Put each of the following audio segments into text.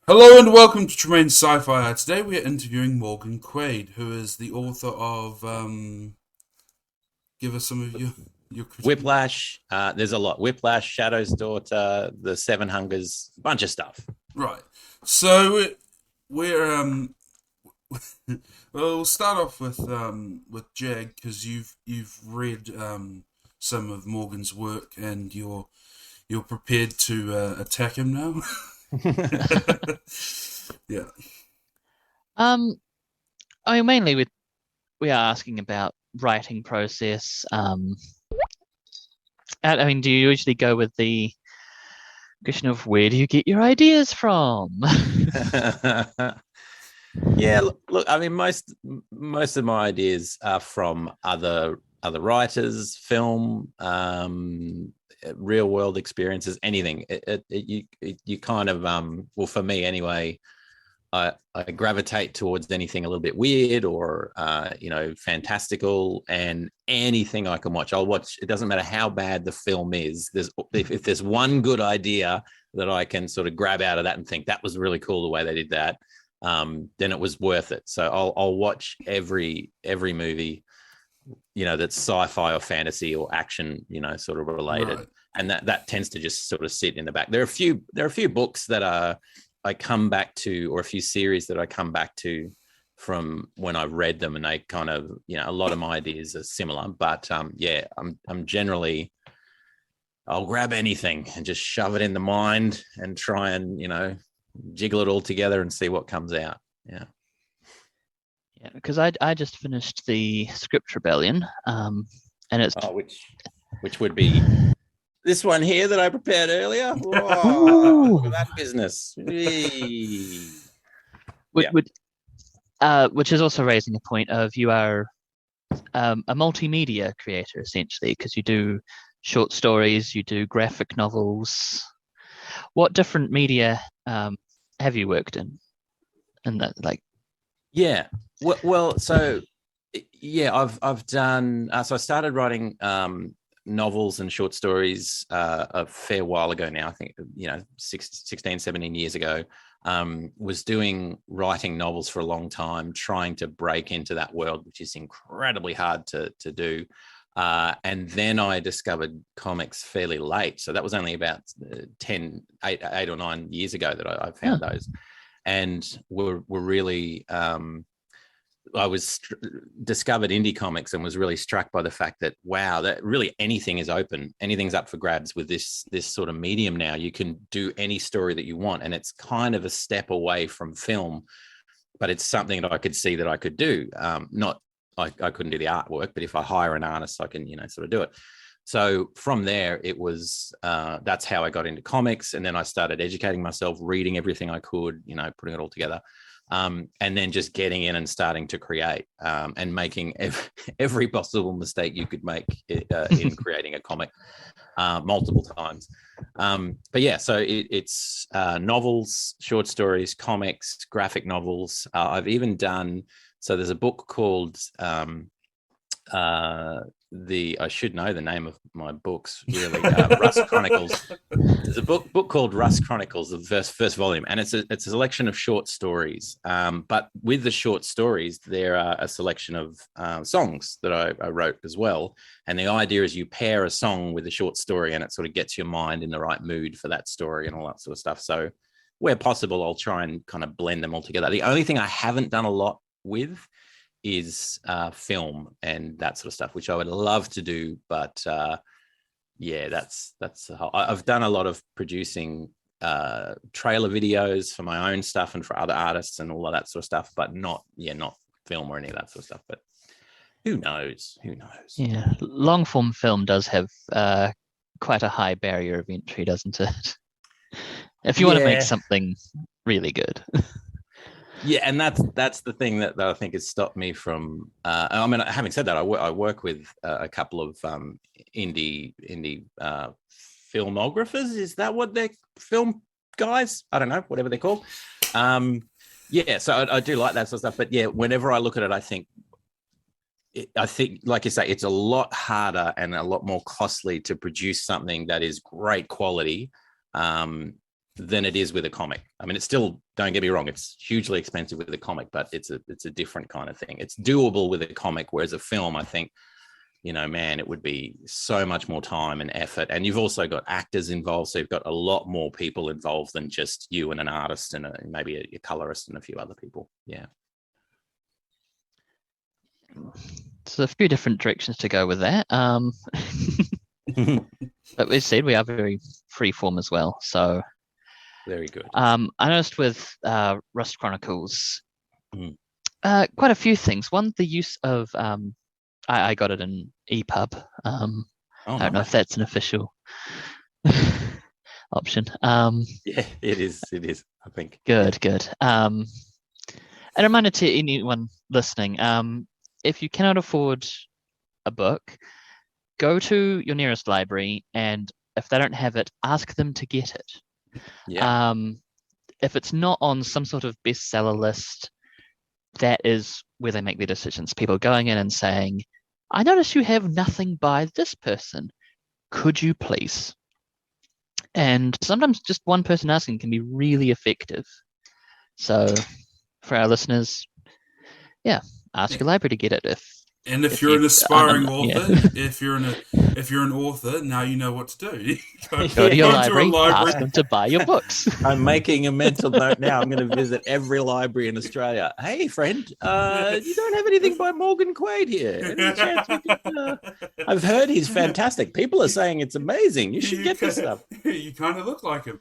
Hello and welcome to Tremaine's Sci-Fi. Today we are interviewing Morgan Quaid, who is the author of. Give us some of your critique. Whiplash. There's a lot. Whiplash, Shadow's Daughter, The Seven Hungers, bunch of stuff. Right. So we're well, we'll start off with Jag because you've read some of Morgan's work and you're prepared to attack him now. Yeah. Um, I mean, mainly we are asking about writing process. I mean, do you usually go with the question of where do you get your ideas from? Yeah, look, I mean, most of my ideas are from other writers, film, real world experiences, anything. You kind of well, for me anyway, I gravitate towards anything a little bit weird or fantastical, and anything I can watch, I'll watch. It doesn't matter how bad the film is. If there's one good idea that I can sort of grab out of that and think that was really cool the way they did that, then it was worth it. So I'll watch every movie, that's sci-fi or fantasy or action, sort of related. Right. And that tends to just sort of sit in the back. There are a few books that I come back to, or a few series that I come back to from when I've read them, and they kind of, a lot of my ideas are similar. But I'm generally, I'll grab anything and just shove it in the mind and try and jiggle it all together and see what comes out. Yeah, because I just finished the Script Rebellion, and it's which would be this one here that I prepared earlier. Whoa, look at that business. Which is also raising a point of you are a multimedia creator essentially, because you do short stories, you do graphic novels. What different media have you worked in that, like? Yeah, I've done. So I started writing novels and short stories a fair while ago now. I think 16, 17 years ago. Was writing novels for a long time, trying to break into that world, which is incredibly hard to do. And then I discovered comics fairly late. So that was only about 8 or 9 years ago that I found those. And were really, discovered indie comics and was really struck by the fact that, wow, that really anything is open. Anything's up for grabs with this sort of medium now. You can do any story that you want. And it's kind of a step away from film, but it's something that I could see that I could do. I couldn't do the artwork, but if I hire an artist, I can, sort of do it. So from there, it was, that's how I got into comics. And then I started educating myself, reading everything I could, putting it all together. And then just getting in and starting to create, and making every possible mistake you could make in creating a comic multiple times. But yeah, so it's novels, short stories, comics, graphic novels. I've even done, so there's a book called I should know the name of my books, really. Rust Chronicles. There's a book called Rust Chronicles, the first volume, and it's a selection of short stories. But with the short stories, there are a selection of songs that I wrote as well. And the idea is you pair a song with a short story, and it sort of gets your mind in the right mood for that story and all that sort of stuff. So where possible, I'll try and kind of blend them all together. The only thing I haven't done a lot with is film and that sort of stuff, which I would love to do, but that's I've done a lot of producing trailer videos for my own stuff and for other artists and all of that sort of stuff, but not film or any of that sort of stuff. But who knows? Yeah, long form film does have quite a high barrier of entry, doesn't it? If you want to make something really good. Yeah, and that's the thing that I think has stopped me from. I mean, having said that, I work with a couple of indie filmographers. Is that what they're film guys? I don't know, whatever they're called. So I do like that sort of stuff. But yeah, whenever I look at it, I think, like you say, it's a lot harder and a lot more costly to produce something that is great quality. than it is with a comic. I mean, it's still, don't get me wrong, it's hugely expensive with a comic, but it's a different kind of thing. It's doable with a comic, whereas a film, I think, man, it would be so much more time and effort. And you've also got actors involved, so you've got a lot more people involved than just you and an artist and maybe a colorist and a few other people. Yeah. So a few different directions to go with that. But as said, we are very freeform as well. So very good. I noticed with Rust Chronicles, quite a few things. One, the use of I got it in EPUB. I don't know if that's an official option. Yeah, it is. It is, I think. Good. And a reminder to anyone listening, if you cannot afford a book, go to your nearest library, and if they don't have it, ask them to get it. Yeah. If it's not on some sort of bestseller list, that is where they make their decisions. People going in and saying, I notice you have nothing by this person. Could you please? And sometimes just one person asking can be really effective. So for our listeners, ask your library to get it. If you're an aspiring author, if you're an author, now you know what to do. Go to your library, ask them to buy your books. I'm making a mental note now. I'm going to visit every library in Australia. Hey, friend, you don't have anything by Morgan Quaid here. Any chance we could, I've heard he's fantastic. People are saying it's amazing. You should get this stuff. You kind of look like him.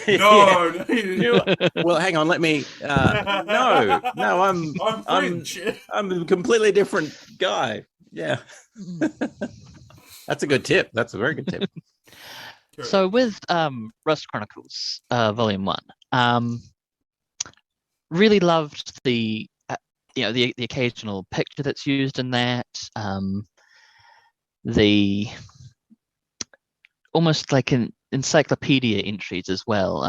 No. Well, hang on. Let me. No. I'm a completely different guy. Yeah. That's a good tip. That's a very good tip. So with Rust Chronicles, Volume 1, really loved the the occasional picture that's used in that. The almost like an encyclopedia entries as well.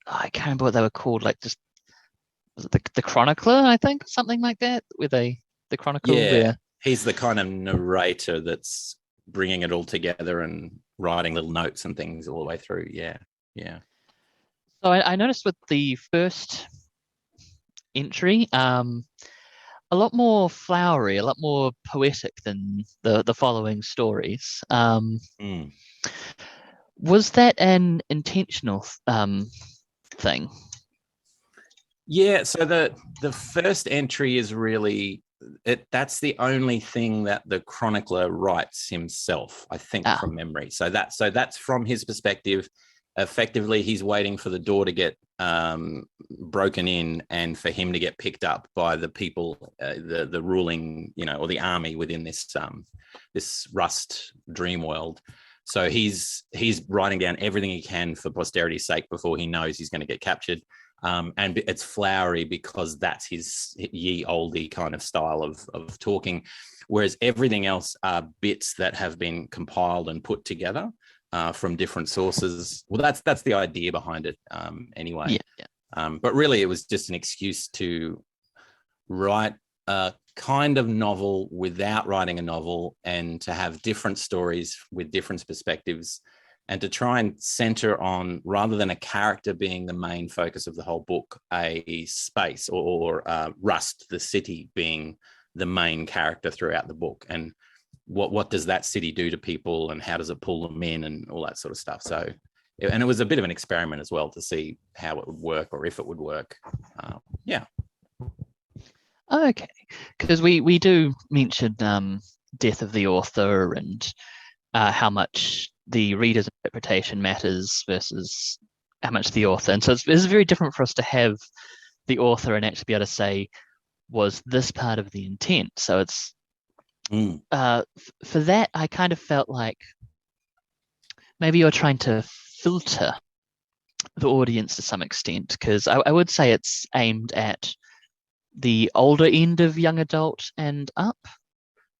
I can't remember what they were called. Like just was it the Chronicler, I think, something like that, where the Chronicle. Yeah, he's the kind of narrator that's bringing it all together and writing little notes and things all the way through. Yeah. So I noticed with the first entry, a lot more flowery, a lot more poetic than the following stories. Was that an intentional thing? Yeah, so the first entry is really that's the only thing that the chronicler writes himself, I think, from memory. So that's from his perspective. Effectively, he's waiting for the door to get broken in and for him to get picked up by the people, the ruling, or the army within this Rust dream world. So he's writing down everything he can for posterity's sake before he knows he's going to get captured. And it's flowery because that's his ye olde kind of style of talking, whereas everything else are bits that have been compiled and put together from different sources. Well, that's the idea behind it anyway. Yeah. But really, it was just an excuse to write a kind of novel without writing a novel, and to have different stories with different perspectives, and to try and center on, rather than a character being the main focus of the whole book, a space or Rust, the city, being the main character throughout the book. And what does that city do to people, and how does it pull them in, and all that sort of stuff. So, and it was a bit of an experiment as well to see how it would work, or if it would work. Yeah. Okay, because we do mention death of the author and how much the reader's interpretation matters versus how much the author. And so it's very different for us to have the author and actually be able to say, was this part of the intent? So it's for that, I kind of felt like maybe you're trying to filter the audience to some extent, because I would say it's aimed at the older end of young adult and up.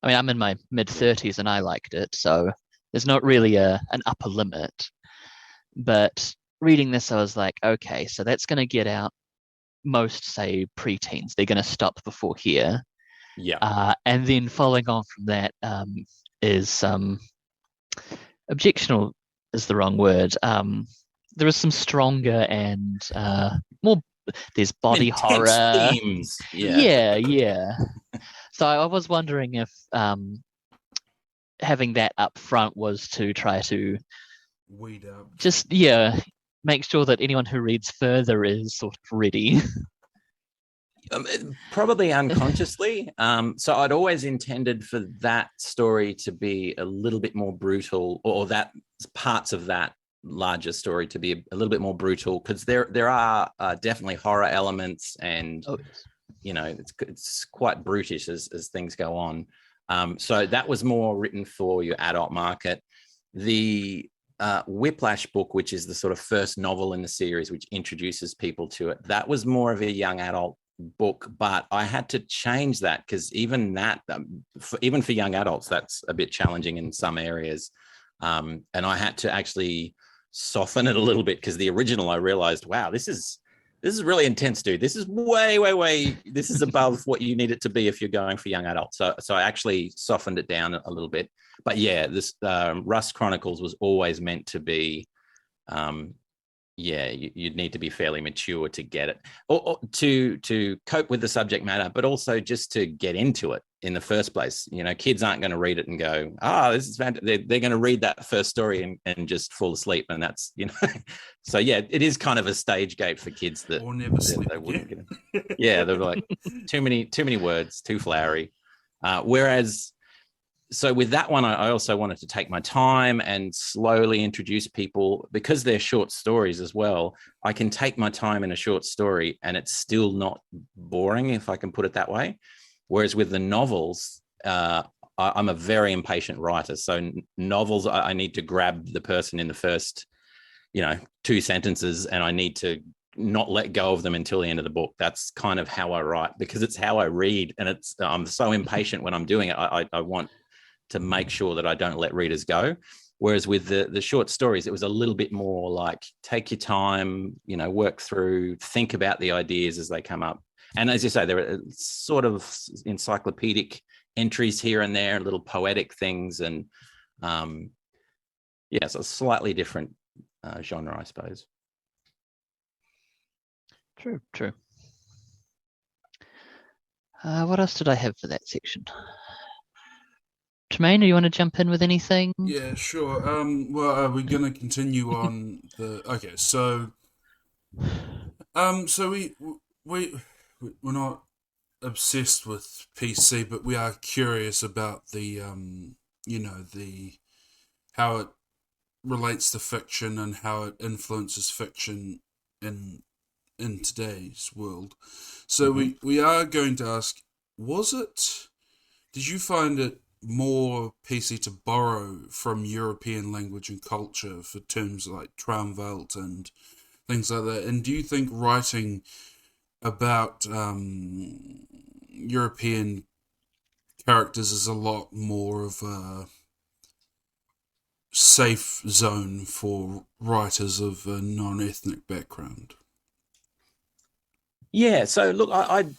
I mean, I'm in my mid-30s and I liked it, so there's not really an upper limit. But reading this, I was like, okay, so that's going to get out most, say, preteens. They're going to stop before here. Yeah. And then following on from that is objectional is the wrong word. there is some stronger and more. There's body Intense horror. themes. Yeah. So I was wondering if having that up front was to try to Weed out. just make sure that anyone who reads further is sort of ready. Probably unconsciously. So I'd always intended for that story to be a little bit more brutal, or that parts of that larger story to be a little bit more brutal, because there are definitely horror elements, and it's quite brutish as things go on. So that was more written for your adult market. The Whiplash book, which is the sort of first novel in the series, which introduces people to it, that was more of a young adult book, but I had to change that because even that, even for young adults, that's a bit challenging in some areas. And I had to actually soften it a little bit, because the original, I realized, wow, this is really intense, dude. This is way, this is above what you need it to be if you're going for young adults. So I actually softened it down a little bit. But yeah, this Rust Chronicles was always meant to be, you'd need to be fairly mature to get it, or to cope with the subject matter, but also just to get into it in the first place. Kids aren't going to read it and go, this is fantastic. They're going to read that first story and just fall asleep, and that's so yeah, it is kind of a stage gate for kids that or never sleep they wouldn't again. get it. Yeah, they're like too many words, too flowery. Whereas, so with that one, I also wanted to take my time and slowly introduce people, because they're short stories as well. I can take my time in a short story and it's still not boring, if I can put it that way. Whereas with the novels, I'm a very impatient writer. So novels, I need to grab the person in the first, 2 sentences, and I need to not let go of them until the end of the book. That's kind of how I write, because it's how I read, and I'm so impatient when I'm doing it. I want to make sure that I don't let readers go. Whereas with the short stories, it was a little bit more like, take your time, work through, think about the ideas as they come up. And as you say, there are sort of encyclopedic entries here and there, little poetic things. And it's a slightly different genre, I suppose. True. What else did I have for that section? Tremaine, do you want to jump in with anything? Yeah, sure. Well, are we going to continue on the? Okay, so we're not obsessed with PC, but we are curious about the the how it relates to fiction and how it influences fiction in today's world. So we are going to ask, did you find it more PC to borrow from European language and culture for terms like Traumwelt and things like that? And do you think writing about European characters is a lot more of a safe zone for writers of a non-ethnic background? Yeah, so look, I've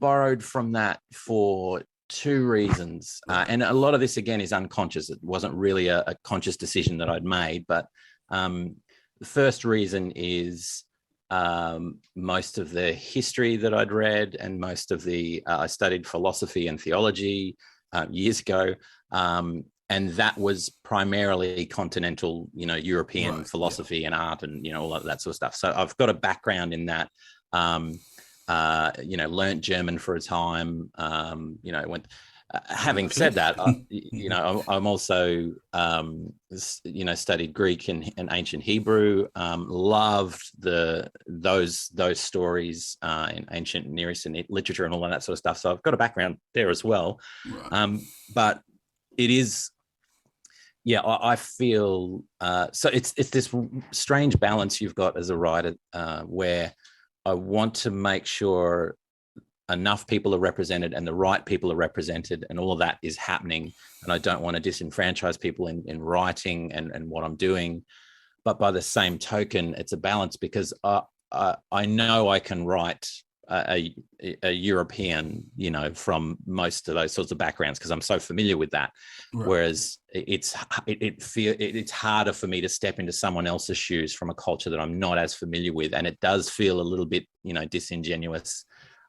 borrowed from that for 2 reasons, and a lot of this again is unconscious. It wasn't really a conscious decision that I'd made, but the first reason is most of the history that I'd read, and most of I studied philosophy and theology years ago, and that was primarily continental, European philosophy and art, and all of that sort of stuff. So I've got a background in that. Learnt German for a time. Having said that, I'm also studied Greek and ancient Hebrew. Loved those stories in ancient Near Eastern literature and all of that sort of stuff. So I've got a background there as well. Right. But it is, I feel so it's this strange balance you've got as a writer, where I want to make sure enough people are represented and the right people are represented and all of that is happening. And I don't want to disenfranchise people in writing and what I'm doing. But by the same token, it's a balance, because I know I can write a European, from most of those sorts of backgrounds because I'm so familiar with that. Right. Whereas it's harder for me to step into someone else's shoes from a culture that I'm not as familiar with, and it does feel a little bit, disingenuous.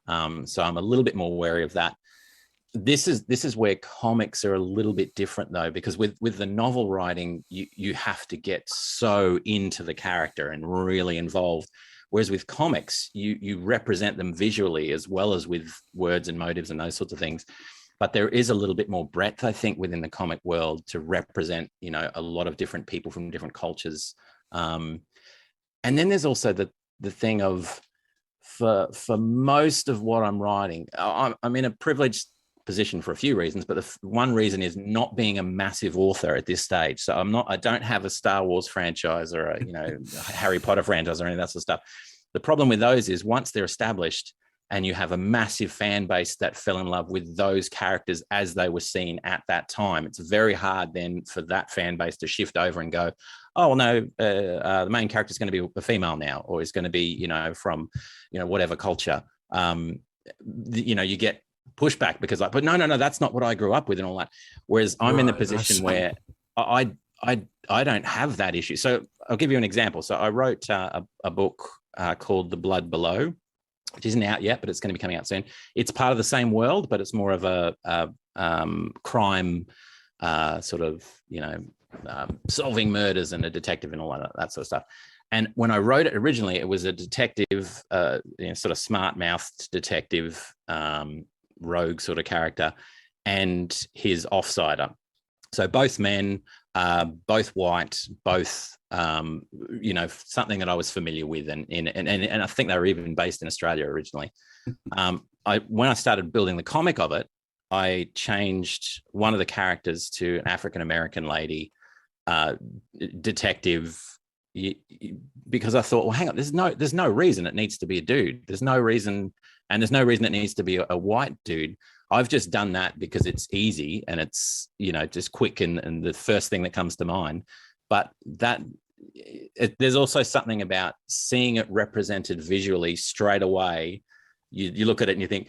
So I'm a little bit more wary of that. This is where comics are a little bit different though, because with the novel writing, you have to get so into the character and really involved. Whereas with comics, you represent them visually as well as with words and motives and those sorts of things. But there is a little bit more breadth, I think, within the comic world to represent, a lot of different people from different cultures. And then there's also the thing of, for most of what I'm writing, I'm in a privileged position for a few reasons, but the one reason is not being a massive author at this stage. So I don't have a Star Wars franchise or a Harry Potter franchise or any of that sort of stuff. The problem with those is once they're established and you have a massive fan base that fell in love with those characters as they were seen at that time, it's very hard then for that fan base to shift over and go, oh, well, no, the main character is going to be a female now, or is going to be, from, whatever culture. You get pushback because but no, that's not what I grew up with and all that. Whereas I'm in the position where I don't have that issue. So I'll give you an example. So I wrote a book called The Blood Below, which isn't out yet, but it's going to be coming out soon. It's part of the same world, but it's more of a crime sort of, solving murders and a detective and all that sort of stuff. And when I wrote it originally, it was a detective, sort of smart-mouthed detective, rogue sort of character, and his offsider. So both men, both white, both something that I was familiar with, and I think they were even based in Australia originally. When I started building the comic of it, I changed one of the characters to an African American lady detective, because I thought, well, hang on, there's no reason it needs to be a dude. There's no reason it needs to be a white dude. I've just done that because it's easy and it's, just quick and the first thing that comes to mind. But there's also something about seeing it represented visually straight away. You look at it and you think,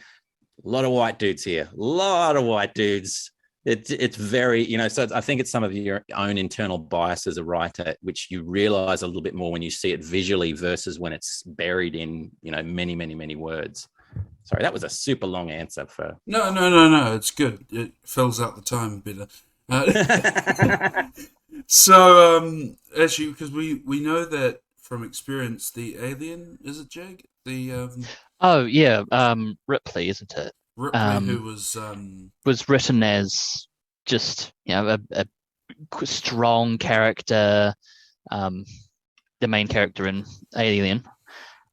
a lot of white dudes here, a lot of white dudes. It's very, so I think it's some of your own internal bias as a writer, which you realize a little bit more when you see it visually versus when it's buried in, many, many, many words. Sorry, that was a super long answer for... No, it's good. It fills out the time better. So, actually, because we know that from experience, the alien, is it Jag? Oh, yeah, Ripley, isn't it? Ripley, who was written as just a strong character, the main character in Alien,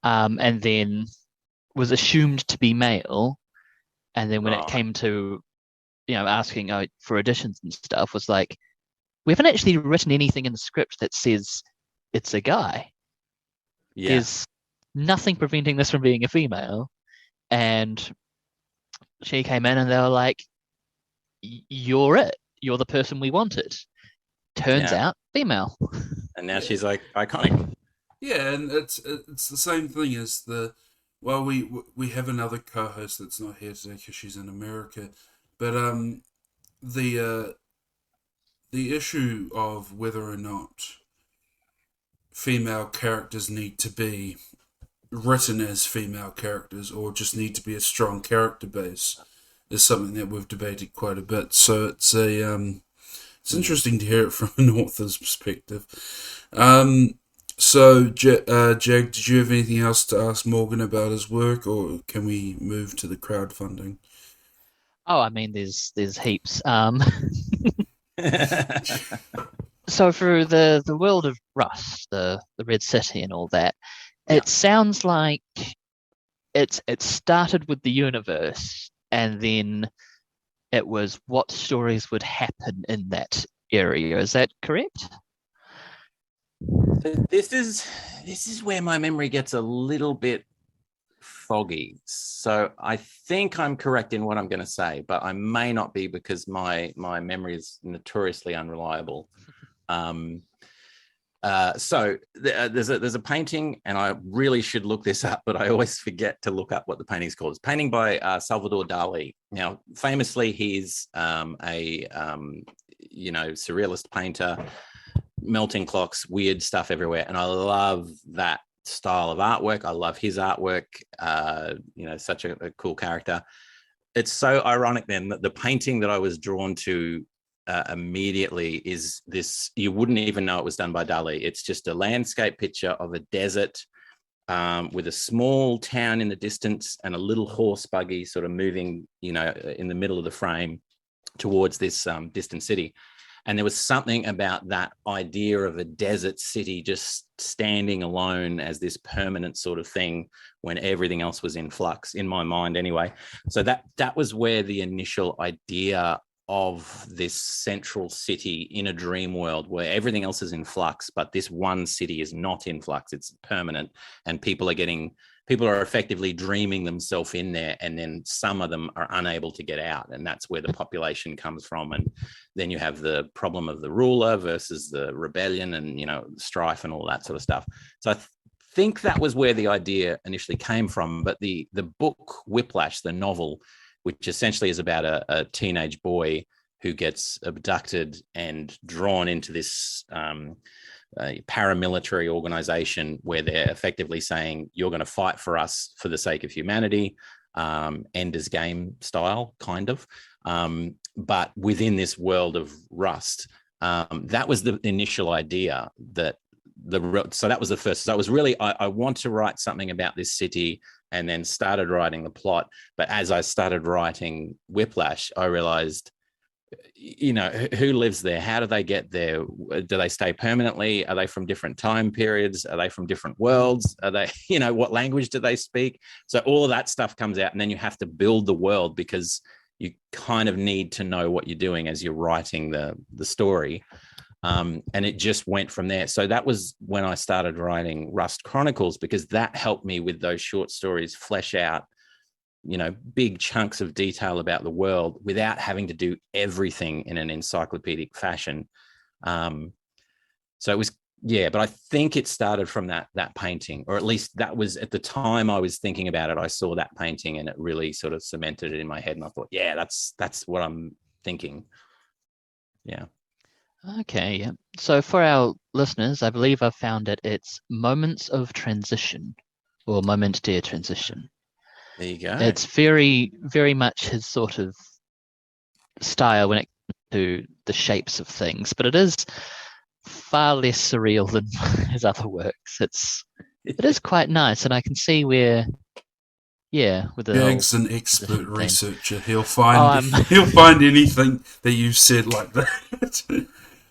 and then was assumed to be male, and then when it came to asking for auditions and stuff, was like, we haven't actually written anything in the script that says it's a guy. Yeah. There's nothing preventing this from being a female, and she came in and they were like, you're it. You're the person we wanted. Turns out, female. And now she's like iconic. Yeah, and it's the same thing as we have another co-host that's not here today because she's in America, but the issue of whether or not female characters need to be written as female characters or just need to be a strong character base is something that we've debated quite a bit. So it's it's interesting to hear it from an author's perspective. So Jag, did you have anything else to ask Morgan about his work, or can we move to the crowdfunding? Oh, I mean, there's heaps. So for the world of Rust, the Red City and all that, it sounds like it started with the universe, and then it was what stories would happen in that area. Is that correct? This is where my memory gets a little bit foggy. So I think I'm correct in what I'm going to say, but I may not be because my memory is notoriously unreliable. There's a painting, and I really should look this up, but I always forget to look up what the painting's called. It's a painting by Salvador Dali. Now, famously, he's a surrealist painter, melting clocks, weird stuff everywhere, and I love that style of artwork. I love his artwork. Such a cool character. It's so ironic then that the painting that I was drawn to immediately is this. You wouldn't even know it was done by Dali. It's just a landscape picture of a desert with a small town in the distance and a little horse buggy sort of moving, in the middle of the frame towards this distant city. And there was something about that idea of a desert city just standing alone as this permanent sort of thing when everything else was in flux, in my mind anyway. So that was where the initial idea of this central city in a dream world where everything else is in flux, but this one city is not in flux, it's permanent, and people are effectively dreaming themselves in there, and then some of them are unable to get out, and that's where the population comes from. And then you have the problem of the ruler versus the rebellion and strife and all that sort of stuff. So I think that was where the idea initially came from. But the book Whiplash, the novel, which essentially is about a teenage boy who gets abducted and drawn into this paramilitary organization where they're effectively saying, you're going to fight for us for the sake of humanity, Ender's Game style, kind of. But within this world of Rust, that was the initial idea. So that was the first. So it was really, I want to write something about this city, and then started writing the plot. But as I started writing Whiplash, I realized, who lives there? How do they get there? Do they stay permanently? Are they from different time periods? Are they from different worlds? Are they, what language do they speak? So all of that stuff comes out, and then you have to build the world because you kind of need to know what you're doing as you're writing the story. And it just went from there. So that was when I started writing Rust Chronicles, because that helped me with those short stories flesh out, big chunks of detail about the world without having to do everything in an encyclopedic fashion. So it was, but I think it started from that painting, or at least that was at the time I was thinking about it. I saw that painting and it really sort of cemented it in my head. And I thought, that's what I'm thinking. Yeah. Okay, yeah. So for our listeners, I believe I've found it. It's Moments of Transition, or Moment de Transition. There you go. It's very, very much his sort of style when it comes to the shapes of things, but it is far less surreal than his other works. It is quite nice, and I can see where, with the Jag's an expert researcher. He'll find anything that you've said like that.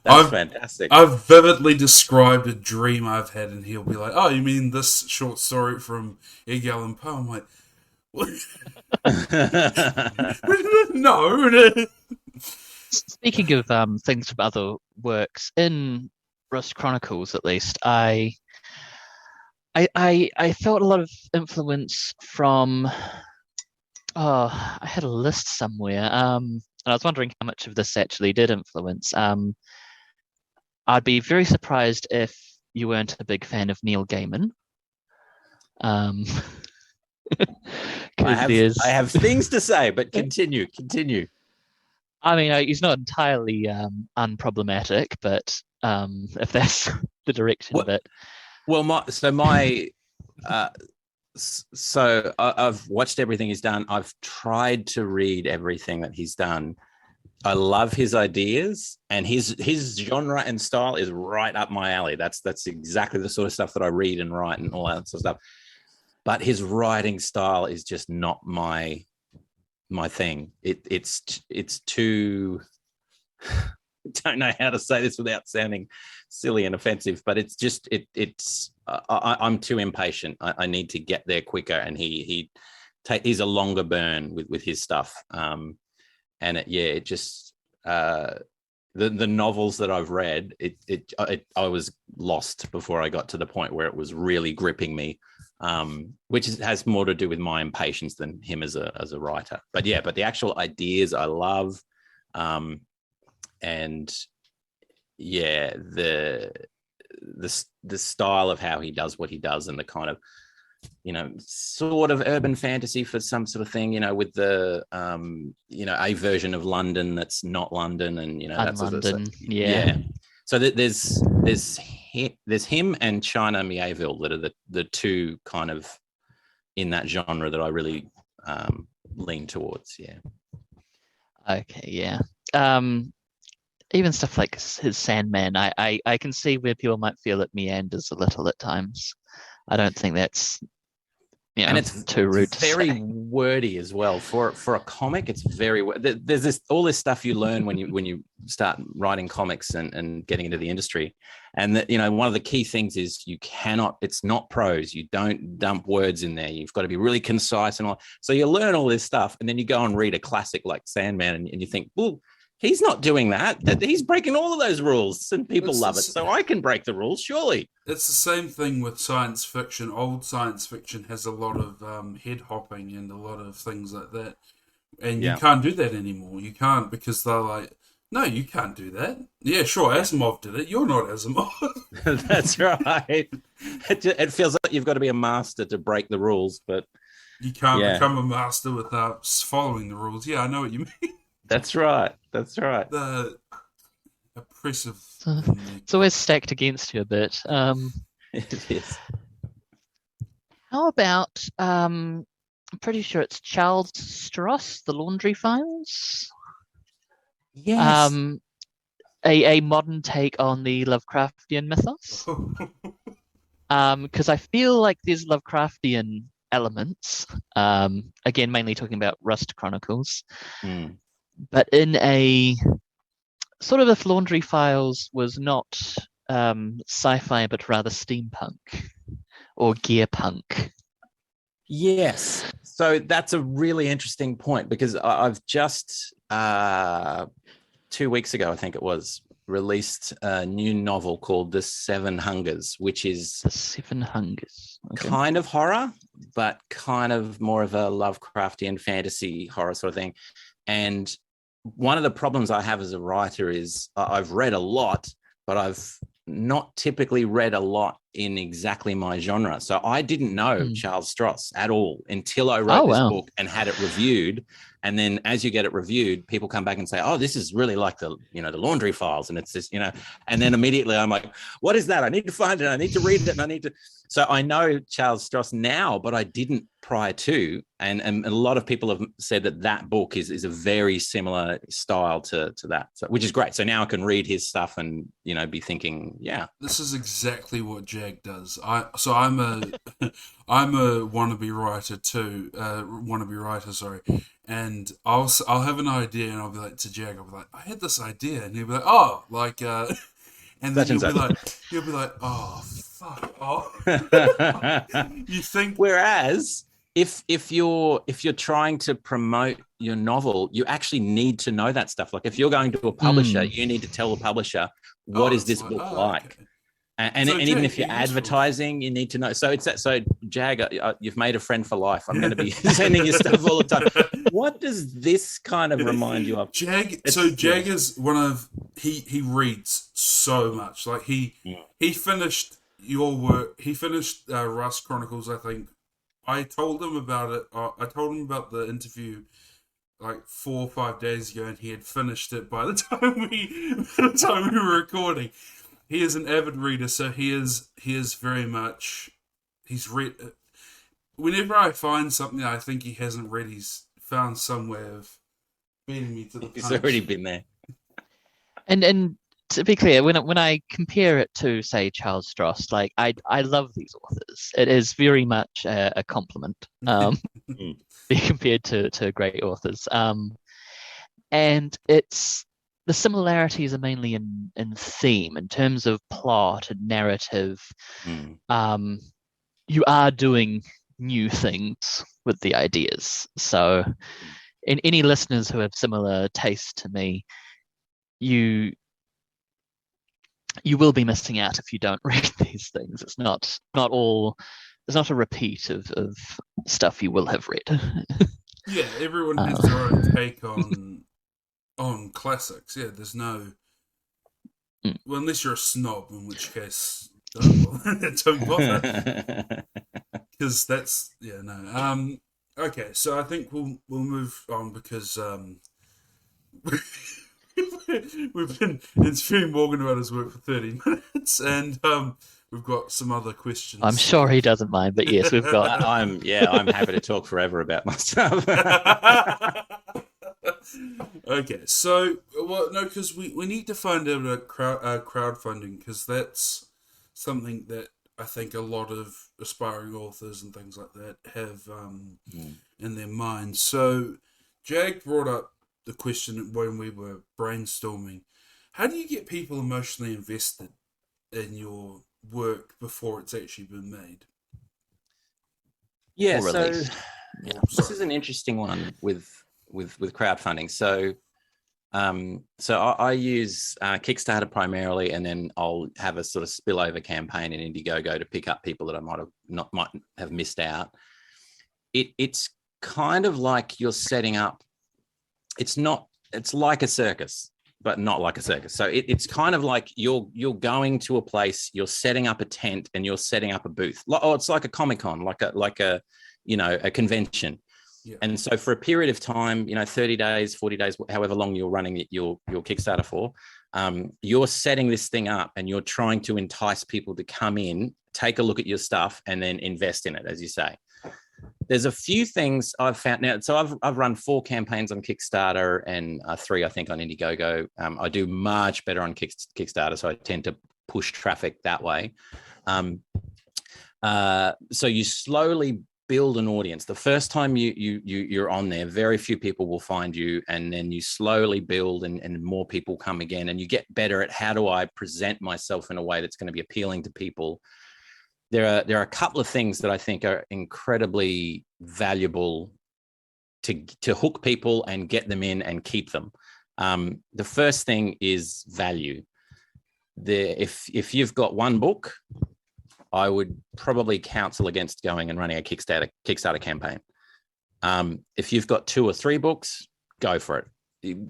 That's fantastic. I've vividly described a dream I've had, and he'll be like, "Oh, you mean this short story from Edgar Allan Poe?" I'm like, what? No. Speaking of things from other works, in Rust Chronicles, at least, I felt a lot of influence from. I had a list somewhere, and I was wondering how much of this actually did influence. I'd be very surprised if you weren't a big fan of Neil Gaiman. I have things to say, but continue. I mean, he's not entirely unproblematic, but if that's the direction of it. Well, I've watched everything he's done. I've tried to read everything that he's done. I love his ideas, and his genre and style is right up my alley. That's exactly the sort of stuff that I read and write and all that sort of stuff. But his writing style is just not my thing. It's too. I don't know how to say this without sounding silly and offensive, but it's just I'm too impatient. I need to get there quicker, and he's a longer burn with his stuff. The novels that I've read, I was lost before I got to the point where it was really gripping me, which has more to do with my impatience than him as a writer. But the actual ideas I love, the style of how he does what he does, and the kind of, sort of urban fantasy for some sort of thing, with the a version of London that's not London, and that's London. Yeah. So there's him and China Mieville that are the two kind of in that genre that I really lean towards. Yeah. Okay. Yeah. Even stuff like his Sandman, I can see where people might feel it meanders a little at times. I don't think that's and it's too rude. Very wordy as well for a comic. It's very there's all this stuff you learn when you start writing comics and getting into the industry, and that one of the key things is it's not prose. You don't dump words in there. You've got to be really concise and all. So you learn all this stuff, and then you go and read a classic like Sandman, and you think, well, he's not doing that. He's breaking all of those rules, and people love it. So I can break the rules, surely. It's the same thing with science fiction. Old science fiction has a lot of head hopping and a lot of things like that. And you can't do that anymore. You can't, because they're like, no, you can't do that. Yeah, sure, Asimov did it. You're not Asimov. That's right. It feels like you've got to be a master to break the rules, but you can't become a master without following the rules. Yeah, I know what you mean. That's right. The oppressive. It's always stacked against you a bit. It is. How about I'm pretty sure it's Charles Stross, The Laundry Files. Yes. A modern take on the Lovecraftian mythos. Because I feel like there's Lovecraftian elements. Again, mainly talking about Rust Chronicles. But in a sort of, if Laundry Files was not sci-fi, but rather steampunk or gearpunk. Yes. So that's a really interesting point, because I've just 2 weeks ago, I think it was, released a new novel called The Seven Hungers, which is The Seven Hungers. Okay. Kind of horror, but kind of more of a Lovecraftian fantasy horror sort of thing. And one of the problems I have as a writer is I've read a lot, but I've not typically read a lot in exactly my genre. So I didn't know Charles Stross at all until I wrote this book and had it reviewed. And then as you get it reviewed, people come back and say, oh, this is really like the Laundry Files. And it's this, and then immediately I'm like, what is that? I need to find it. I need to read it. And so I know Charles Stross now, but I didn't prior to. And a lot of people have said that book is a very similar style to that, which is great. So now I can read his stuff and, be thinking, yeah. This is exactly what Jag does. I'm a wannabe writer, sorry. And I'll have an idea, and I'll be like to Jag, I'll be like, I had this idea, and he'll be like, oh, like, and then you'll be like, oh, fuck off. You think? Whereas if you're trying to promote your novel, you actually need to know that stuff. Like if you're going to a publisher, you need to tell the publisher, what is this book like? Okay. And even if you're advertising, you need to know. So Jag, you've made a friend for life. I'm going to be sending you stuff all the time. What does this kind of remind you of? Jag is one of he reads so much. Like he finished your work. He finished Rust Chronicles. I think I told him about it. I told him about the interview like 4 or 5 days ago, and he had finished it by the time we were recording. He is an avid reader, so he is very much. He's read. Whenever I find something I think he hasn't read, he's found some way of beating me to the punch. He's already been there. And to be clear, when I compare it to, say, Charles Stross, like I love these authors. It is very much a compliment. Be compared to great authors. And it's. The similarities are mainly in theme, in terms of plot and narrative. You are doing new things with the ideas. So in any listeners who have similar taste to me, you will be missing out if you don't read these things. It's not a repeat of stuff you will have read. Yeah, everyone has their own take on classics. Yeah, there's no Well, unless you're a snob, in which case don't bother, because that's no. Okay, so I think we'll move on because we've been interviewing Morgan about his work for 30 minutes, and we've got some other questions. I'm sure he doesn't mind, but yes, we've got. I'm happy to talk forever about my stuff. Okay, so because we need to find out about crowdfunding, because that's something that I think a lot of aspiring authors and things like that have in their minds. So Jag brought up the question when we were brainstorming: how do you get people emotionally invested in your work before it's actually been made? Yeah, Or so released. this is an interesting one with crowdfunding. So I use Kickstarter primarily, and then I'll have a sort of spillover campaign in Indiegogo to pick up people that I might have missed out. It's kind of like you're setting up. It's like a circus, but not like a circus. So it's kind of like you're going to a place, you're setting up a tent, and you're setting up a booth. It's like a Comic-Con, like a a convention. Yeah. And so for a period of time, 30 days, 40 days, however long you're running your Kickstarter for, you're setting this thing up, and you're trying to entice people to come in, take a look at your stuff, and then invest in it, as you say. There's a few things I've found now. So I've run 4 campaigns on Kickstarter and 3, I think, on Indiegogo. I do much better on Kickstarter, so I tend to push traffic that way. So you slowly build an audience. The first time you're on there, very few people will find you, and then you slowly build, and more people come again, and you get better at how do I present myself in a way that's going to be appealing to people. There are a couple of things that I think are incredibly valuable to hook people and get them in and keep them. The first thing is value. If you've got one book, I would probably counsel against going and running a Kickstarter campaign. If you've got 2 or 3 books, go for it,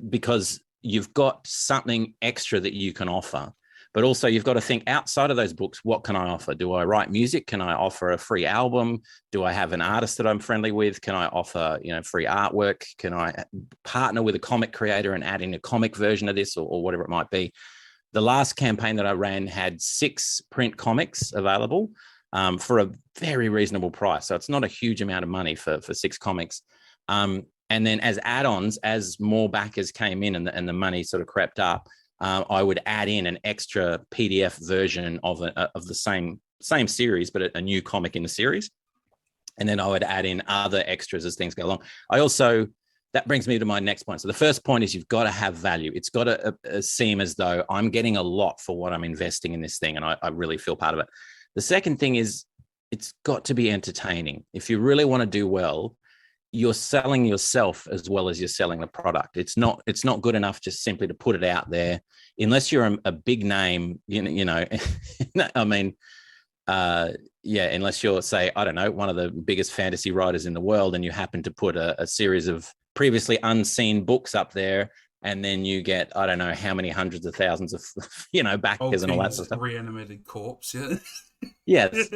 because you've got something extra that you can offer. But also you've got to think outside of those books, what can I offer? Do I write music? Can I offer a free album? Do I have an artist that I'm friendly with? Can I offer, free artwork? Can I partner with a comic creator and add in a comic version of this, or whatever it might be? The last campaign that I ran had 6 print comics available for a very reasonable price. So it's not a huge amount of money for 6 comics. And then as add-ons, as more backers came in and the money sort of crept up, I would add in an extra PDF version of the same series, but a new comic in the series. And then I would add in other extras as things go along. That brings me to my next point. So the first point is you've got to have value. It's got to seem as though I'm getting a lot for what I'm investing in this thing, and I really feel part of it. The second thing is it's got to be entertaining. If you really want to do well, you're selling yourself as well as you're selling the product. It's not good enough just simply to put it out there, unless you're a big name. I mean, unless you're, say, I don't know, one of the biggest fantasy writers in the world, and you happen to put a series of previously unseen books up there, and then you get, I don't know how many hundreds of thousands of, backers and all that sort of stuff. Reanimated corpse, yeah. Yes.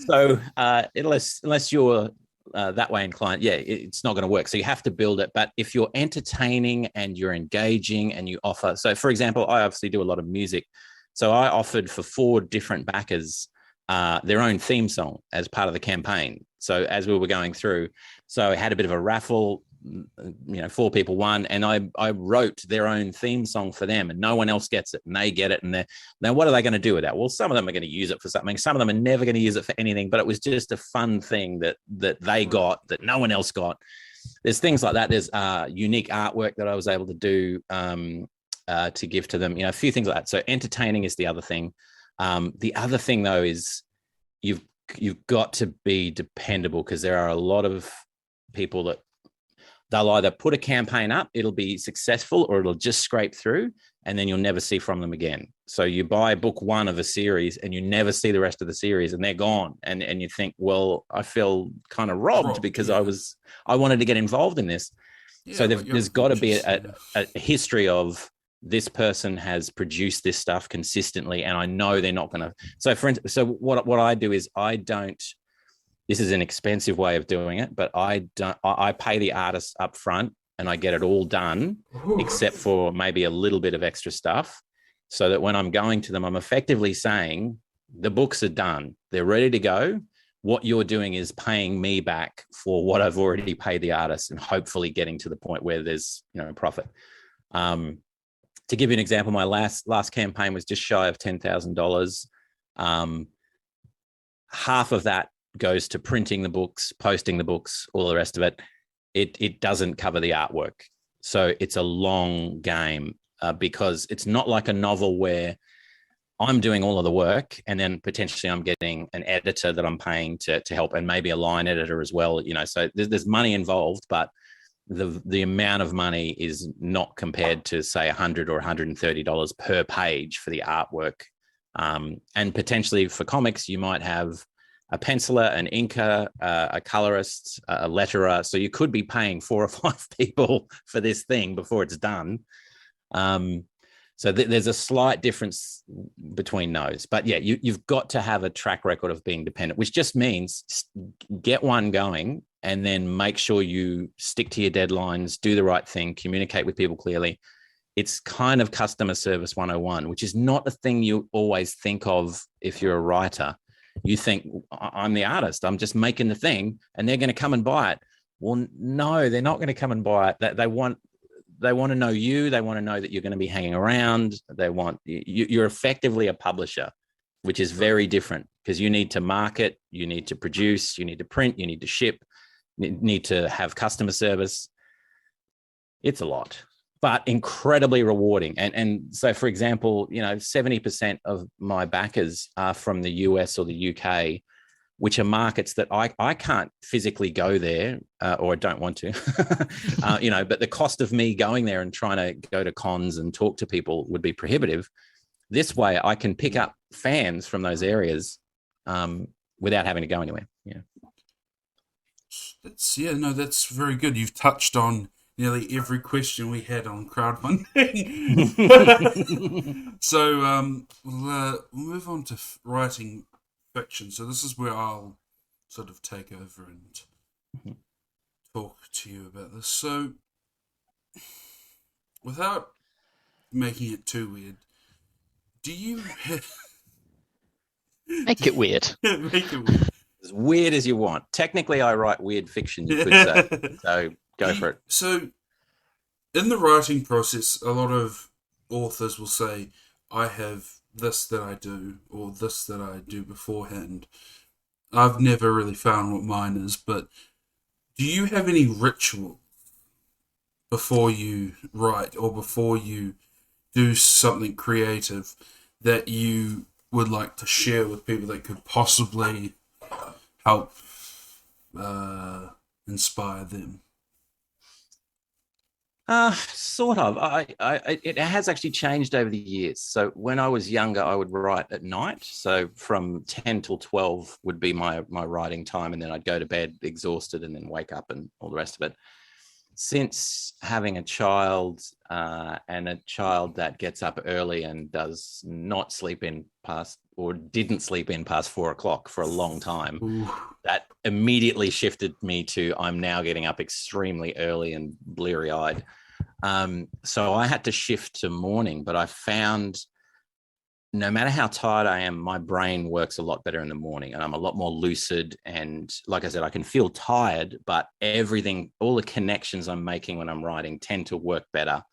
So unless you're that way inclined, it's not going to work. So you have to build it. But if you're entertaining and you're engaging and you offer, so for example, I obviously do a lot of music. So I offered for 4 different backers their own theme song as part of the campaign. So as we were going through, so I had a bit of a raffle, 4 people won, and I wrote their own theme song for them, and no one else gets it, and they get it. And now what are they going to do with that? Well, some of them are going to use it for something. Some of them are never going to use it for anything, but it was just a fun thing that they got that no one else got. There's things like that. There's unique artwork that I was able to do to give to them, a few things like that. So entertaining is the other thing. The other thing, though, is you've got to be dependable, because there are a lot of people that they'll either put a campaign up, it'll be successful, or it'll just scrape through, and then you'll never see from them again. So you buy book 1 of a series and you never see the rest of the series, and they're gone. And you think, well, I feel kind of robbed because I wanted to get involved in this. Yeah, so there's got to be a history of this person has produced this stuff consistently, and I know they're not going to. So, so what I do is I don't. This is an expensive way of doing it, but I don't. I pay the artist up front, and I get it all done, except for maybe a little bit of extra stuff, so that when I'm going to them, I'm effectively saying the books are done, they're ready to go. What you're doing is paying me back for what I've already paid the artist, and hopefully getting to the point where there's profit. To give you an example, my last campaign was just shy of $10,000. Half of that goes to printing the books, posting the books, all the rest of it. It doesn't cover the artwork. So it's a long game because it's not like a novel where I'm doing all of the work and then potentially I'm getting an editor that I'm paying to help, and maybe a line editor as well. So there's money involved, but the amount of money is not compared to, say, $100 or $130 per page for the artwork. And potentially for comics, you might have a penciler, an inker, a colorist, a letterer. So you could be paying 4 or 5 people for this thing before it's done. So there's a slight difference between those. But yeah, you've got to have a track record of being dependent, which just means get one going and then make sure you stick to your deadlines, do the right thing, communicate with people clearly. It's kind of customer service 101, which is not a thing you always think of if you're a writer. You think, I'm the artist, I'm just making the thing and they're going to come and buy it. Well, no, they're not going to come and buy it. They want to know you. They want to know that you're going to be hanging around. They want you're effectively a publisher, which is very different because you need to market, you need to produce, you need to print, you need to ship, you need to have customer service. It's a lot, but incredibly rewarding. And so, for example, 70% of my backers are from the US or the UK, which are markets that I can't physically go there or I don't want to, but the cost of me going there and trying to go to cons and talk to people would be prohibitive. This way I can pick up fans from those areas without having to go anywhere. Yeah. That's very good. You've touched on nearly every question we had on crowdfunding. So we'll move on to writing fiction. So this is where I'll sort of take over and talk to you about this. So without making it too weird, do you make it weird? Make it weird. As weird as you want. Technically, I write weird fiction, you could say. So go for it. So in the writing process, a lot of authors will say, I have this that I do, or this that I do beforehand. I've never really found what mine is, but do you have any ritual before you write or before you do something creative that you would like to share with people that could possibly help inspire them? Sort of. It has actually changed over the years. So when I was younger, I would write at night. So from 10 till 12 would be my writing time. And then I'd go to bed exhausted and then wake up and all the rest of it. Since having a child and a child that gets up early and does not sleep in past or didn't sleep in past 4 o'clock for a long time, Ooh. that immediately shifted me to I'm now getting up extremely early and bleary eyed. So I had to shift to morning, but I found no matter how tired I am, my brain works a lot better in the morning and I'm a lot more lucid. And like I said, I can feel tired, but everything, all the connections I'm making when I'm writing tend to work better.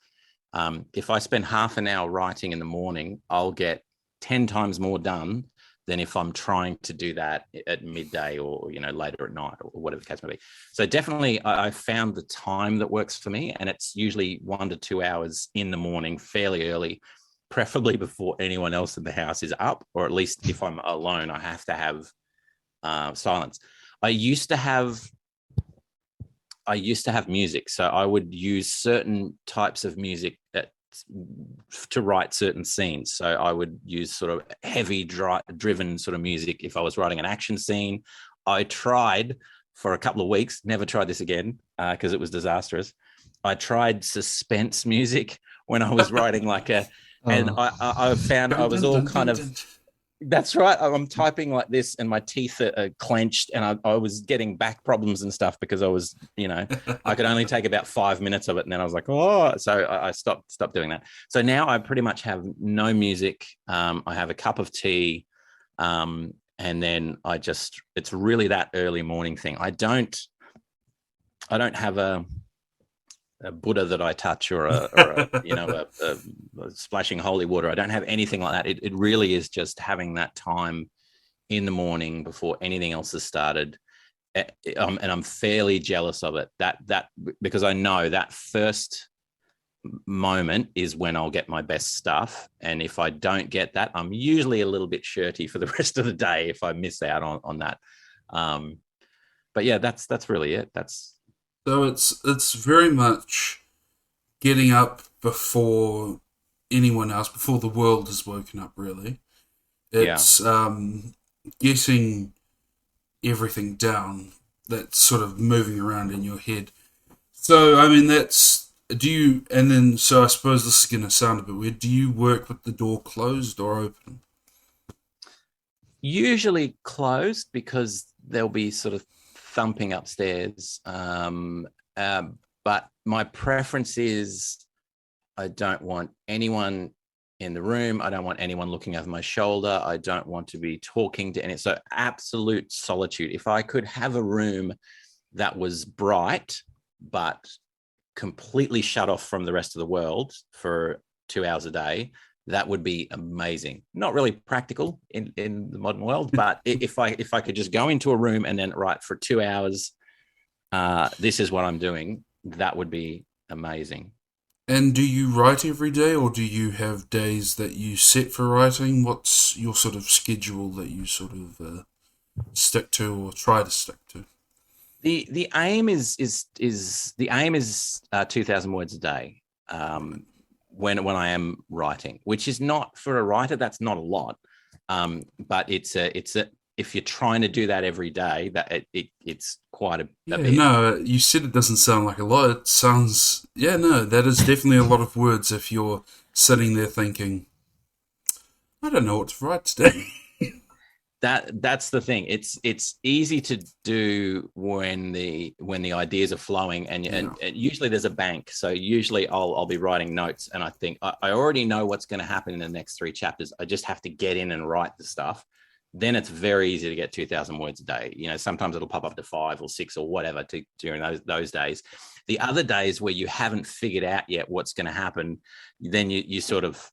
If I spend half an hour writing in the morning, I'll get 10 times more done than if I'm trying to do that at midday or, later at night or whatever the case may be. So definitely I found the time that works for me, and it's usually 1 to 2 hours in the morning, fairly early, preferably before anyone else in the house is up, or at least if I'm alone, I have to have silence. I used to have music, so I would use certain types of music to write certain scenes. So I would use sort of heavy driven sort of music if I was writing an action scene. I tried for a couple of weeks, never tried this again because it was disastrous. I tried suspense music when I was writing and I found I was all kind of. That's right. I'm typing like this and my teeth are clenched, and I was getting back problems and stuff because I was, I could only take about 5 minutes of it. And then I was like, oh, so I stopped doing that. So now I pretty much have no music. I have a cup of tea. And then it's really that early morning thing. I don't have a Buddha that I touch or a splashing holy water. I don't have anything like that. It really is just having that time in the morning before anything else has started. And I'm fairly jealous of it that because I know that first moment is when I'll get my best stuff. And if I don't get that, I'm usually a little bit shirty for the rest of the day if I miss out on that. But yeah, that's really it. So it's very much getting up before anyone else, before the world has woken up, really. It's getting everything down that's sort of moving around in your head. So, I mean, so I suppose this is going to sound a bit weird. Do you work with the door closed or open? Usually closed, because there'll be sort of thumping upstairs. But my preference is I don't want anyone in the room. I don't want anyone looking over my shoulder. I don't want to be talking to any. So absolute solitude. If I could have a room that was bright, but completely shut off from the rest of the world for 2 hours a day, that would be amazing. Not really practical in the modern world, but if I could just go into a room and then write for 2 hours, this is what I'm doing, that would be amazing. And do you write every day, or do you have days that you set for writing? What's your sort of schedule that you sort of stick to or try to stick to? The aim is 2,000 words a day. When I am writing, which is not, for a writer, that's not a lot, but it's if you're trying to do that every day, that it's quite a bit. No, you said it doesn't sound like a lot. It sounds, that is definitely a lot of words if you're sitting there thinking, I don't know what to write today. That's the thing. It's easy to do when the ideas are flowing, and usually there's a bank. So usually I'll be writing notes, and I think I already know what's going to happen in the next 3 chapters. I just have to get in and write the stuff. Then it's very easy to get 2,000 words a day. Sometimes it'll pop up to 5 or 6 or whatever during those days. The other days where you haven't figured out yet what's going to happen, then you sort of,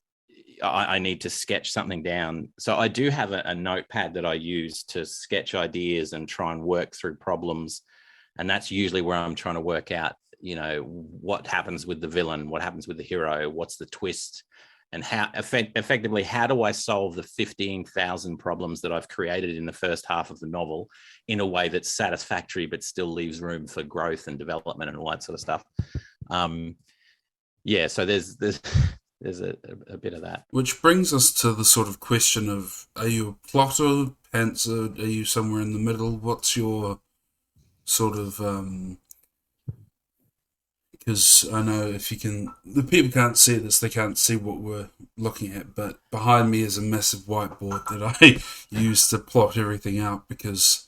I need to sketch something down. So I do have a notepad that I use to sketch ideas and try and work through problems. And that's usually where I'm trying to work out, what happens with the villain, what happens with the hero, what's the twist, and how effectively, how do I solve the 15,000 problems that I've created in the first half of the novel in a way that's satisfactory, but still leaves room for growth and development and all that sort of stuff. So there's a bit of that. Which brings us to the sort of question of, are you a plotter, pantser, are you somewhere in the middle? What's your sort of, because I know the people can't see this, they can't see what we're looking at, but behind me is a massive whiteboard that I use to plot everything out because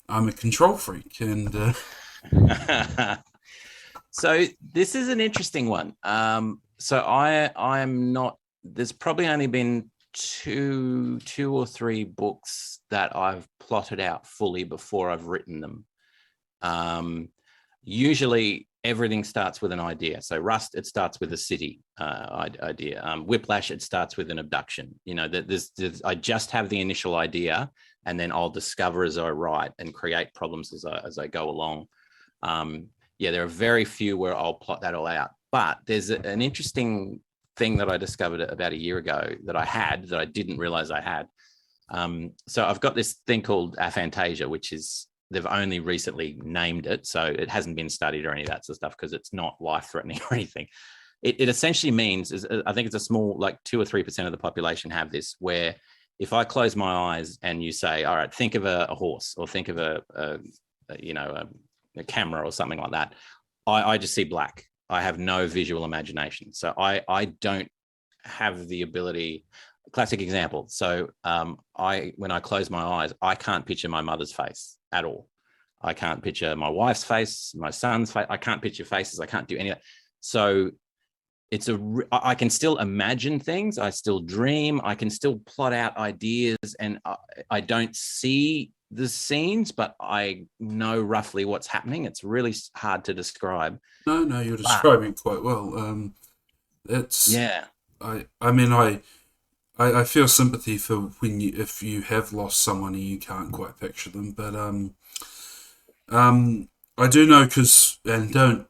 I'm a control freak. And So this is an interesting one. So I'm not, there's probably only been two or three books that I've plotted out fully before I've written them. Usually everything starts with an idea. So Rust, it starts with a city idea. Whiplash, it starts with an abduction. I just have the initial idea, and then I'll discover as I write and create problems as I go along. There are very few where I'll plot that all out. But there's an interesting thing that I discovered about a year ago that I didn't realize I had. So I've got this thing called aphantasia, which is, they've only recently named it. So it hasn't been studied or any of that sort of stuff because it's not life-threatening or anything. It essentially means, I think it's a small, like 2 or 3% of the population have this, where if I close my eyes and you say, all right, think of a horse, or think of a camera or something like that, I just see black. I have no visual imagination. So I don't have the ability. Classic example. So when I close my eyes, I can't picture my mother's face at all. I can't picture my wife's face, my son's face. I can't picture faces. I can't do any of that. So I can still imagine things. I still dream. I can still plot out ideas, and I don't see the scenes, but I know roughly what's happening. It's really hard to describe. No, you're describing it quite well. It's yeah. I feel sympathy for if you have lost someone and you can't quite picture them, but I do know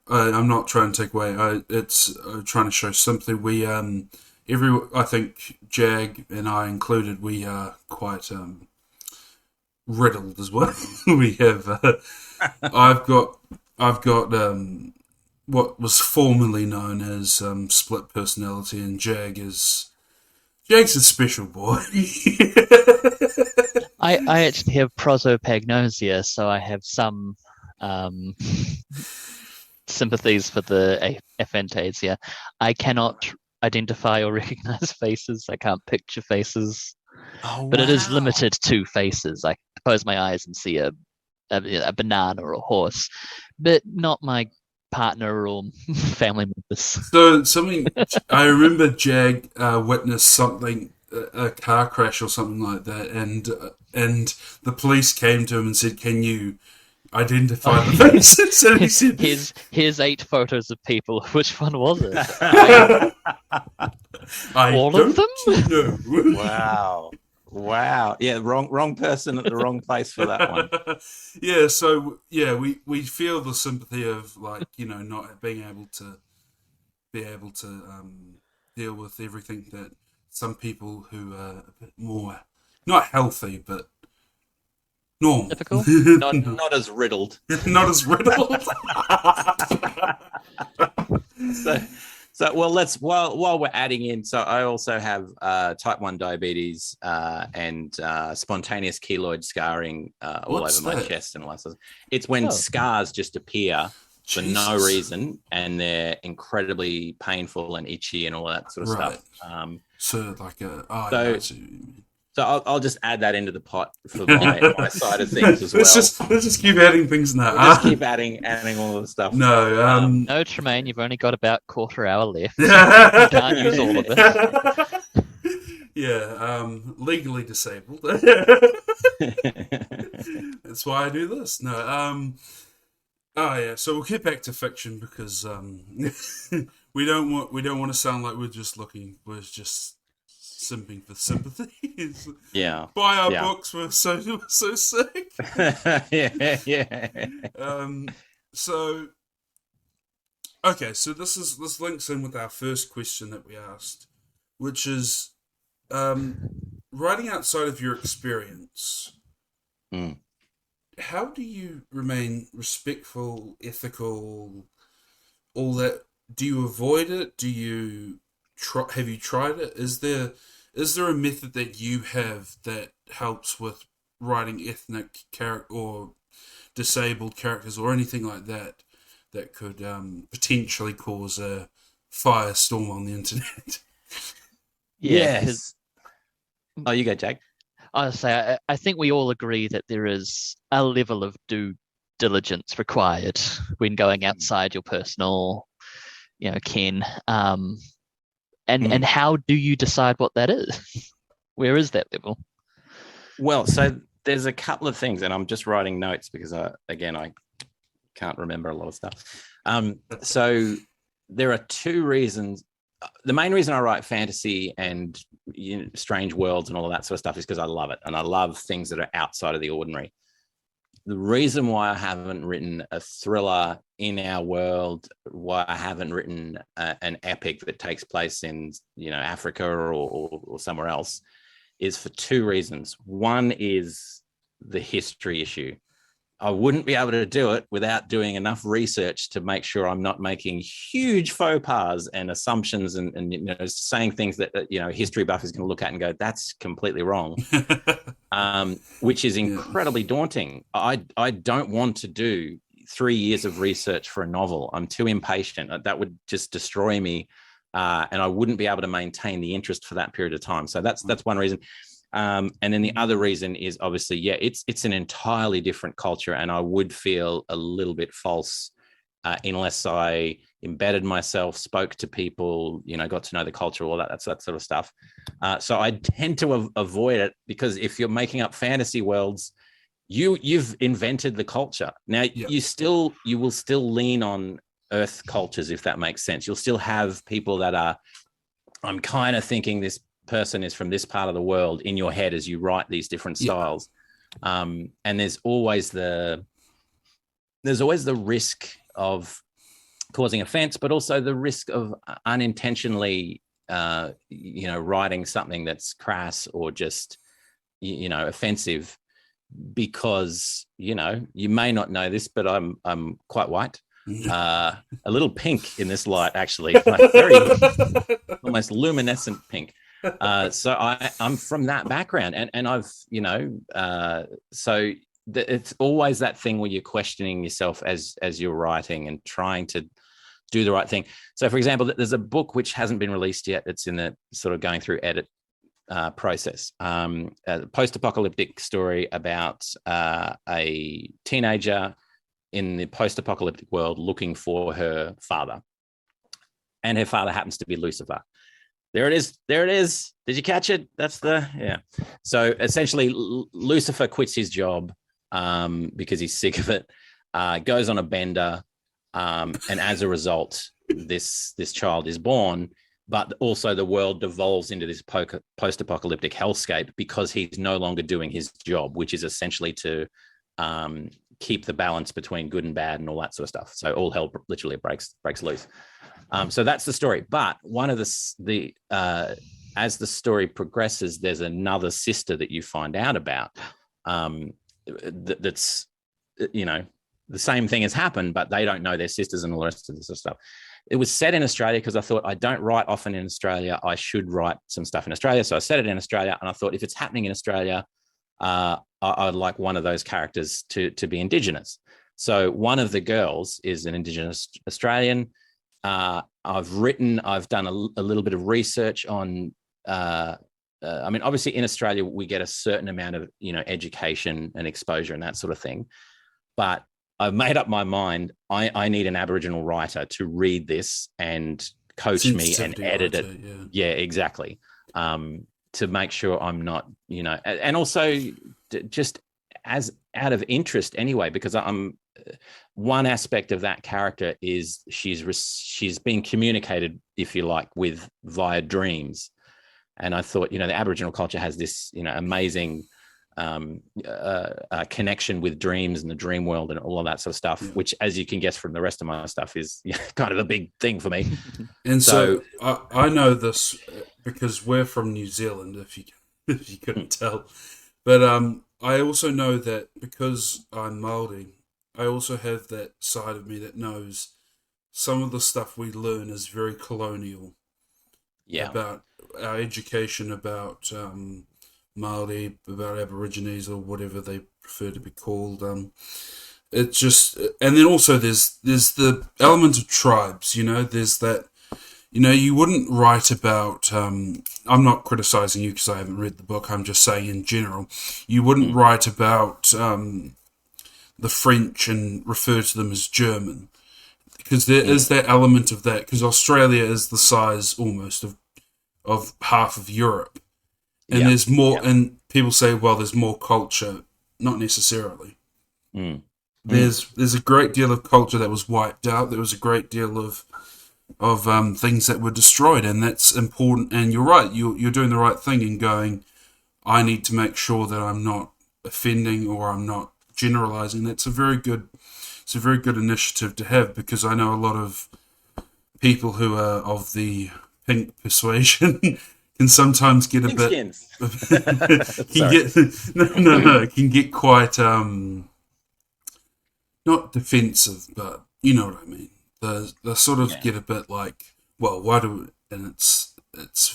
I'm not trying to take away. It's trying to show sympathy. I think Jag and I included, we are quite riddled as well. We have. I've got what was formerly known as split personality, and Jag's a special boy. I actually have prosopagnosia, so I have some sympathies for the aphantasia. I cannot identify or recognize faces. I can't picture faces. Oh, but it is limited to faces. I close my eyes and see a banana or a horse, but not my partner or family members. So I remember Jag witnessed something, a car crash or something like that, and the police came to him and said, "Can you identify the faces?" And he said, "Here's 8 photos of people. Which one was it?" All of them? No. Wow. Yeah, wrong person at the wrong place for that one. Yeah, so we feel the sympathy of, like, not being able to deal with everything that some people who are a bit more not healthy but normal. Typical? Not as riddled. Not as riddled. So well, while we're adding in, so I also have type 1 diabetes and spontaneous keloid scarring all over my chest and all that stuff. It's when scars just appear for no reason, and they're incredibly painful and itchy and all that sort of stuff. So I'll just add that into the pot for my side of things as well. Let's just keep adding things now. We'll just keep adding all the stuff. No, Tremaine, you've only got about quarter hour left. You can't use all of it. Yeah, legally disabled. That's why I do this. No, so we'll get back to fiction because we don't want to sound like we're just simping for sympathy. Yeah. Buy our books. We're so sick. Yeah. So okay, so this links in with our first question that we asked, which is writing outside of your experience. How do you remain respectful, ethical, all that? Do you avoid it? Do you have you tried it? Is there a method that you have that helps with writing ethnic character or disabled characters or anything like that could potentially cause a firestorm on the internet? Yes. Oh, you go, Jake. I say I think we all agree that there is a level of due diligence required when going outside your personal, ken. And how do you decide what that is? Where is that level? Well, so there's a couple of things, and I'm just writing notes because I can't remember a lot of stuff. So there are 2 reasons. The main reason I write fantasy and strange worlds and all of that sort of stuff is because I love it, and I love things that are outside of the ordinary. The reason why I haven't written a thriller in our world, why I haven't written an epic that takes place in Africa or somewhere else, is for 2 reasons. One is the history issue. I wouldn't be able to do it without doing enough research to make sure I'm not making huge faux pas and assumptions and saying things that a history buff is going to look at and go, that's completely wrong, which is incredibly daunting. I don't want to do 3 years of research for a novel. I'm too impatient. That would just destroy me, and I wouldn't be able to maintain the interest for that period of time. So that's one reason. And then the other reason is obviously, it's an entirely different culture, and I would feel a little bit false unless I embedded myself, spoke to people, got to know the culture, all that sort of stuff. So I tend to avoid it, because if you're making up fantasy worlds, you've invented the culture. Now you will still lean on Earth cultures, if that makes sense. You'll still have people that are, I'm kind of thinking this person is from this part of the world in your head as you write these different styles. And there's always the risk of causing offense, but also the risk of unintentionally writing something that's crass or just offensive, because you may not know this, but I'm quite white, a little pink in this light, actually, like very almost luminescent pink. So I'm from that background, and I've so it's always that thing where you're questioning yourself as you're writing and trying to do the right thing. So, for example, there's a book which hasn't been released yet. It's in the sort of going through edit process. A post-apocalyptic story about a teenager in the post-apocalyptic world looking for her father, and her father happens to be Lucifer. There it is. Did you catch it? So essentially, Lucifer quits his job because he's sick of it, goes on a bender, and as a result, this child is born. But also the world devolves into this post-apocalyptic hellscape because he's no longer doing his job, which is essentially to keep the balance between good and bad and all that sort of stuff. So all hell literally breaks loose. So that's the story. But one of the as the story progresses, there's another sister that you find out about. That's the same thing has happened, but they don't know their sisters and all the rest of this stuff. It was set in Australia because I thought, I don't write often in Australia. I should write some stuff in Australia. So I set it in Australia, and I thought, if it's happening in Australia, I'd like one of those characters to be Indigenous. So one of the girls is an Indigenous Australian. I've done a little bit of research on, obviously in Australia, we get a certain amount of, education and exposure and that sort of thing. But I've made up my mind. I need an Aboriginal writer to read this and coach me and edit it. Yeah, exactly. To make sure I'm not, and also just as out of interest anyway, because one aspect of that character is she's being communicated, if you like, with via dreams. And I thought, the Aboriginal culture has this, amazing connection with dreams and the dream world and all of that sort of stuff, which, as you can guess from the rest of my stuff, is kind of a big thing for me. And so I know this because we're from New Zealand, if you couldn't tell. But I also know that because I'm Māori, I also have that side of me that knows some of the stuff we learn is very colonial. Yeah. About our education, about Māori, about Aborigines, or whatever they prefer to be called. It's just, and then also there's the element of tribes. There's that. You wouldn't write about. I'm not criticizing you because I haven't read the book. I'm just saying in general, you wouldn't write about the French and refer to them as German, because there is that element of that. Because Australia is the size almost of half of Europe. And there's more, and people say, well, there's more culture. Not necessarily. There's a great deal of culture that was wiped out. There was a great deal of things that were destroyed, and that's important. And you're right. You're doing the right thing in going, I need to make sure that I'm not offending or I'm not generalizing. It's a very good initiative to have, because I know a lot of people who are of the pink persuasion can sometimes get a bit can get quite not defensive, but you know what I mean. They sort of get a bit like, well, why do, and it's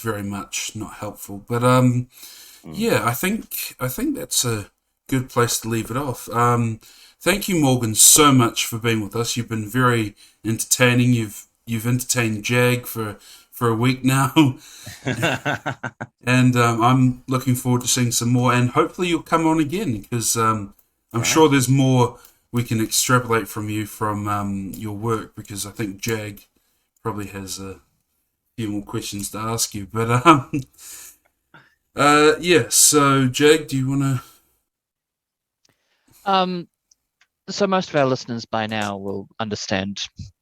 very much not helpful. But I think that's a good place to leave it off. Thank you, Morgan, so much for being with us. You've been very entertaining. You've entertained Jag for a week now, and I'm looking forward to seeing some more. And hopefully, you'll come on again because I'm sure there's more we can extrapolate from you from your work. Because I think Jag probably has a few more questions to ask you. But yeah. So, Jag, do you want to? So most of our listeners by now will understand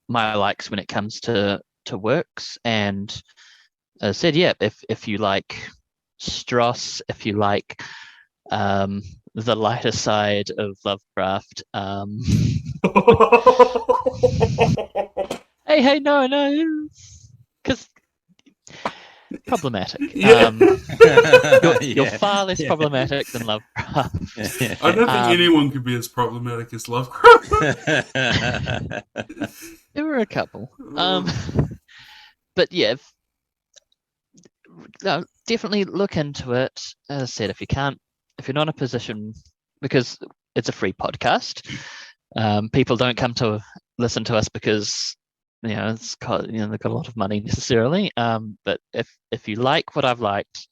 my likes when it comes to works, and as I said, yeah, if you like Strauss, if you like the lighter side of Lovecraft, hey, no, because problematic. Yeah. You're far less problematic than Lovecraft. I don't think anyone could be as problematic as Lovecraft. There were a couple. But yeah, definitely look into it. As I said, if you're not in a position, because it's a free podcast, people don't come to listen to us because they've got a lot of money necessarily. But if you like what I've liked,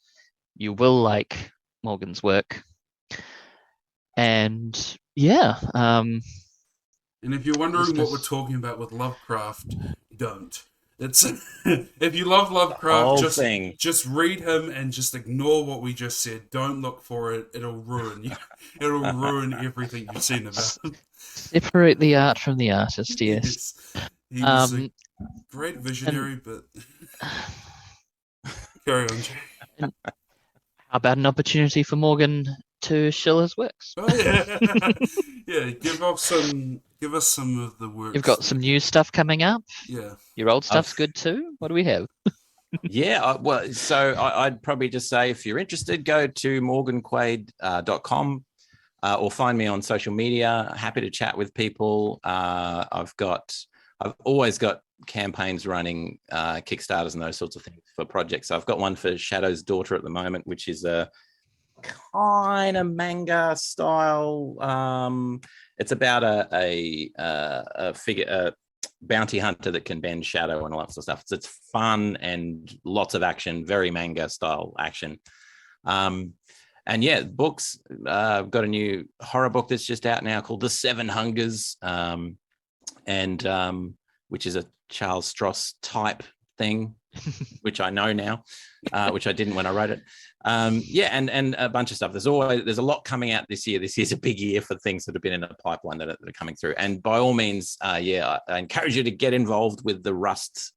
you will like Morgan's work. And yeah. And if you're wondering what we're talking about with Lovecraft, don't. It's if you love Lovecraft, just read him and just ignore what we just said. Don't look for it; it'll ruin you. It'll ruin everything you've seen about him. Separate the art from the artist. Yes. He was a great visionary, but carry on, Jay. How about an opportunity for Morgan to shill his works? Oh yeah, yeah. Give us some of the works. You've got some new stuff coming up. Yeah. Your old stuff's good too. What do we have? Yeah, so I'd probably just say if you're interested, go to morganquaid.com or find me on social media. Happy to chat with people. I've always got campaigns running, Kickstarters and those sorts of things for projects. So I've got one for Shadow's Daughter at the moment, which is a kind of manga style. It's about a bounty hunter that can bend shadow and all that sort of stuff. So it's fun and lots of action, very manga style action. And yeah, books. I've got a new horror book that's just out now called The Seven Hungers, which is a Charles Stross type thing, which I know now, which I didn't when I wrote it. And a bunch of stuff. There's a lot coming out this year. This year's a big year for things that have been in the pipeline that are coming through. And by all means, I encourage you to get involved with the Rust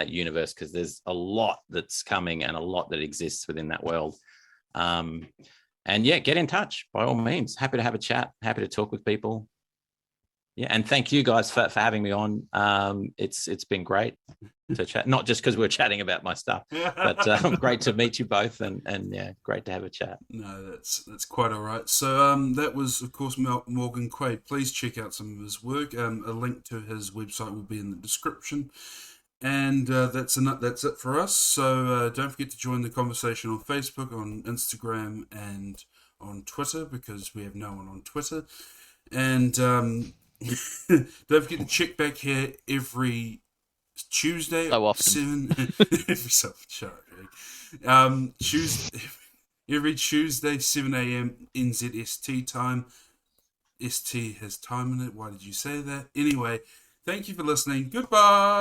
universe, because there's a lot that's coming and a lot that exists within that world. And yeah, get in touch by all means. Happy to have a chat. Happy to talk with people. Yeah, and thank you guys for having me on. It's been great to chat, not just because we're chatting about my stuff, but great to meet you both, and yeah, great to have a chat. No, that's quite all right. So that was, of course, Morgan Quaid. Please check out some of his work. A link to his website will be in the description. And that's it for us. So don't forget to join the conversation on Facebook, on Instagram, and on Twitter, because we have no one on Twitter. And don't forget to check back here every Tuesday. So often. Every Tuesday, 7 a.m. NZST time. ST has time in it. Why did you say that? Anyway, thank you for listening. Goodbye.